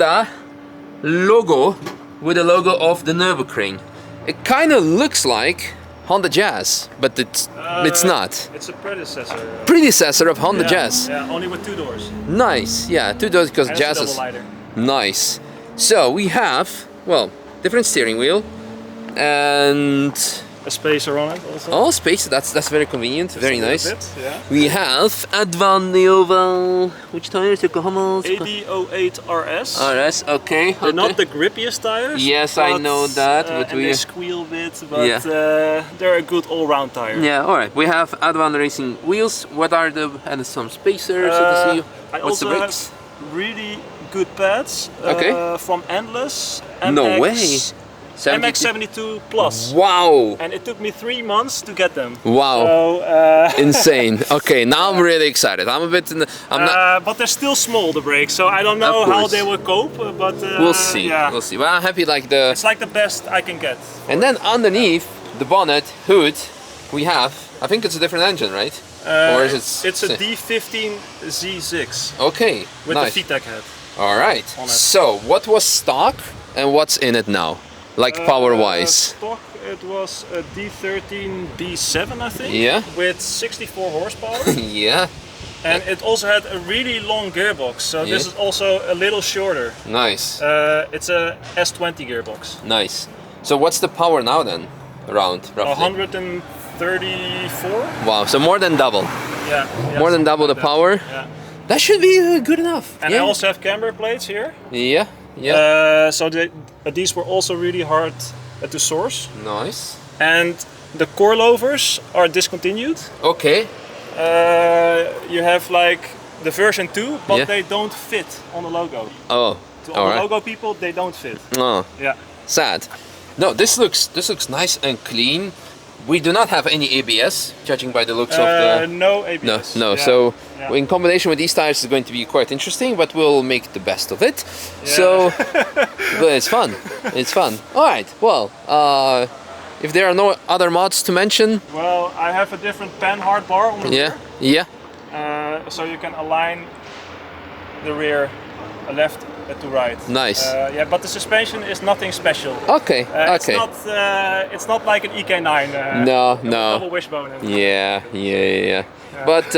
Honda logo with the logo of the Nürburgring. It kind of looks like Honda Jazz, but it's not. It's a predecessor. Predecessor of Honda Jazz. Yeah, only with 2 doors. Nice, yeah, 2 doors because And Jazz it's a is double lighter. nice. So we have, well, different steering wheel and A spacer on it also. all space. That's very convenient, very nice. Bit, yeah. We have Advan which tires? Yokohama's? AD08 RS. RS, okay. They're not the grippiest tires. Yes, I know that, but and we they squeal a bit, but Yeah. they're a good all-round tire. Yeah, all right. We have Advan Racing wheels. What are the and some spacers? Let us see. I What's the also brakes? have really good pads Okay. from Endless. No way. MX72 Plus. Wow. And it took me 3 months to get them. Wow. So, Insane. Okay, now I'm really excited. I'm a bit. I'm not. but they're still small, the brakes, so I don't know Of how course. they will cope. But We'll see. Yeah. We'll see. Well, I'm happy. Like the. It's like the best I can get. And then underneath the bonnet hood, we have. I think it's a different engine, right? Or is it? It's a D15 Z6 Okay. with nice. the VTEC head. All right. on it. So, what was stock and what's in it now? Like power-wise. Stock, it was a D13 B7, I think. Yeah. With 64 horsepower. Yeah. And it also had a really long gearbox, so this Yeah. is also a little shorter. Nice. It's a S20 gearbox. Nice. So what's the power now then? Around roughly. 134? Wow. So more than double. Yeah. More than double the that. power. Yeah. That should be good enough. And yeah. I also have camber plates here. Yeah. Yeah. So these were also really hard to source. Nice. And the coilovers are discontinued. Okay. You have like the version 2, but Yeah. they don't fit on the logo. Oh. To all all the right. logo people, they don't fit. Oh. Yeah. Sad. No, this looks nice and clean. We do not have any ABS, judging by the looks of the. No ABS. No. Yeah. So Yeah. in combination with these tires, it's going to be quite interesting, but we'll make the best of it. Yeah. So, but it's fun. It's fun. All right. Well, if there are no other mods to mention, Well, I have a different panhard bar on the yeah, rear. yeah, So you can align the rear left to right. Nice. Yeah, but the suspension is nothing special. okay, It's okay. It's not like an EK9. No, with no. Double wishbone. Yeah. But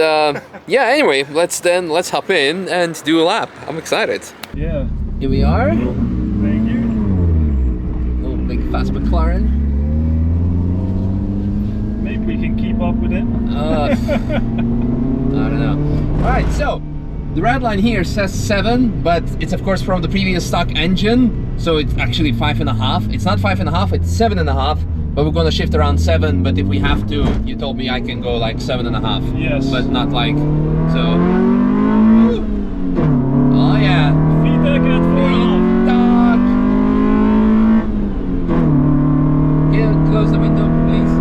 yeah. Anyway, let's hop in and do a lap. I'm excited. Yeah. Here we are. Thank you. Oh, big fast McLaren. Maybe we can keep up with it. I don't know. All right, so the red line here says 7, but it's of course from the previous stock engine, so it's actually 5.5. It's not 5.5, it's 7.5. But we're gonna shift around 7. But if we have to, you told me I can go like 7.5. Yes. But not like so. Oh yeah. VTEC at 4.5. Talk. Can you close the window, please?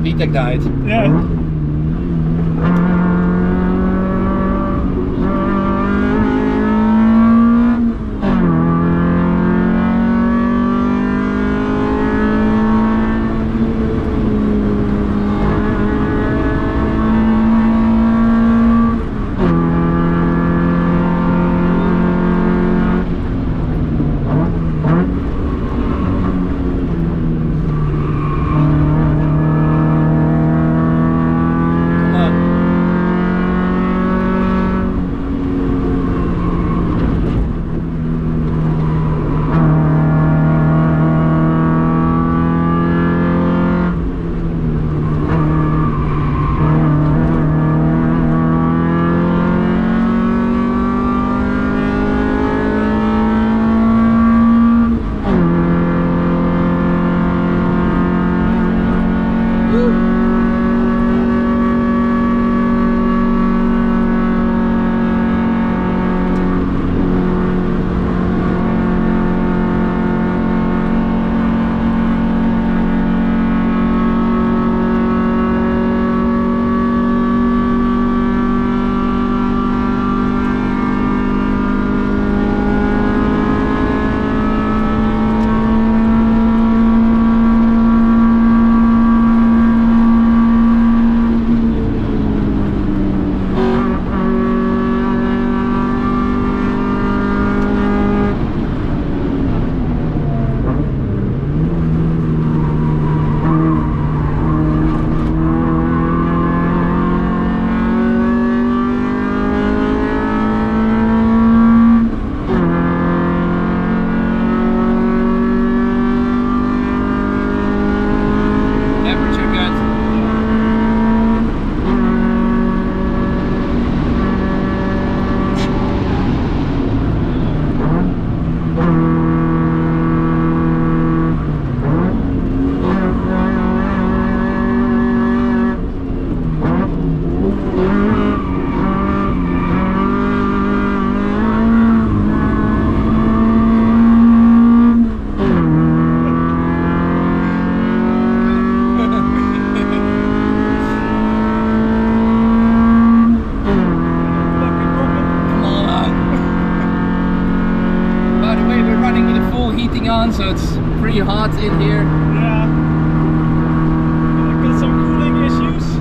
VTEC died. Yeah. so it's pretty hot in here. Yeah. I've got some cooling issues.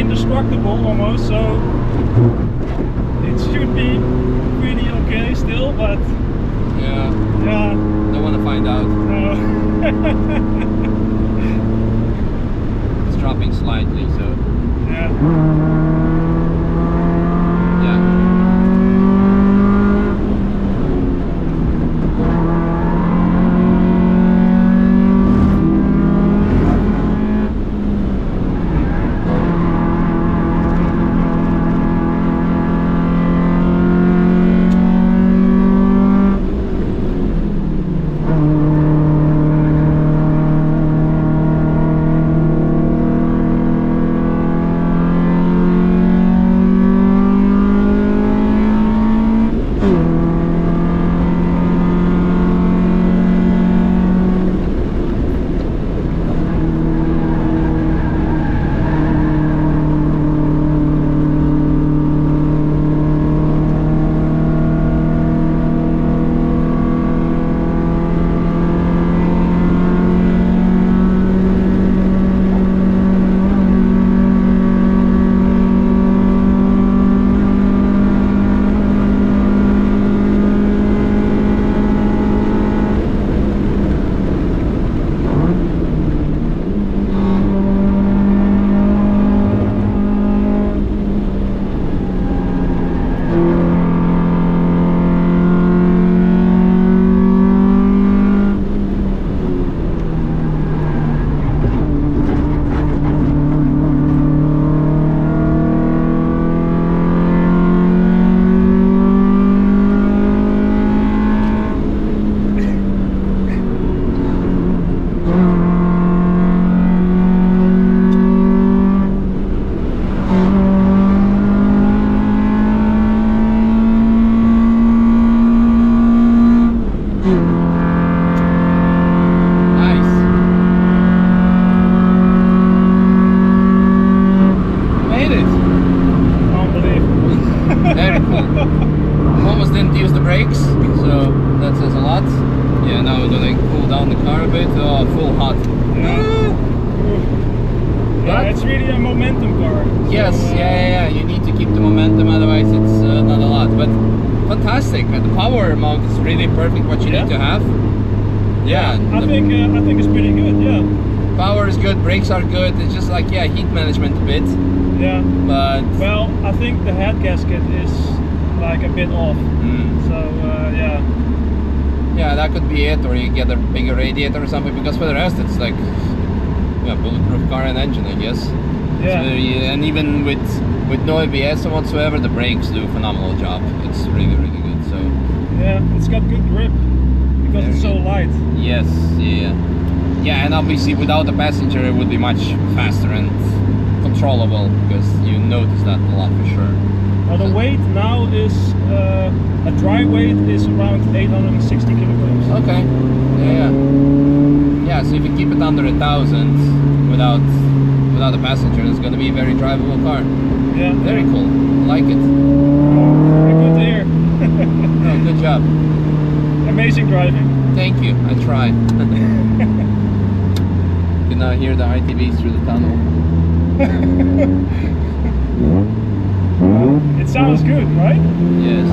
indestructible almost, so it should be pretty okay still, but yeah, don't want to find out. No. It's dropping slightly, so yeah. really a momentum car. Yes, So, yeah. You need to keep the momentum, otherwise it's not a lot. But fantastic. The power amount is really perfect. What you Yeah. need to have. Yeah. I think it's pretty good. Yeah. Power is good. Brakes are good. It's just like heat management a bit. Yeah. But Well, I think the head gasket is like a bit off. So yeah. yeah, that could be it. Or you get a bigger radiator or something. Because for the rest, it's like bulletproof car and engine, I guess. Yeah. So, and even with no ABS or whatsoever, the brakes do a phenomenal job. It's really good. So Yeah, it's got good grip because Very it's so good. light. yes, yeah, and obviously without a passenger, it would be much faster and controllable because you notice that a lot for sure. Now the weight now is a dry weight is around 860 kilograms. Okay. Yeah. So if you keep it under 1,000 without a passenger, it's going to be a very drivable car. Yeah. Very cool. Like it. Good to hear. No, good job. Amazing driving. Thank you. I tried. You can now hear the ITVs through the tunnel. It sounds good, right? Yes.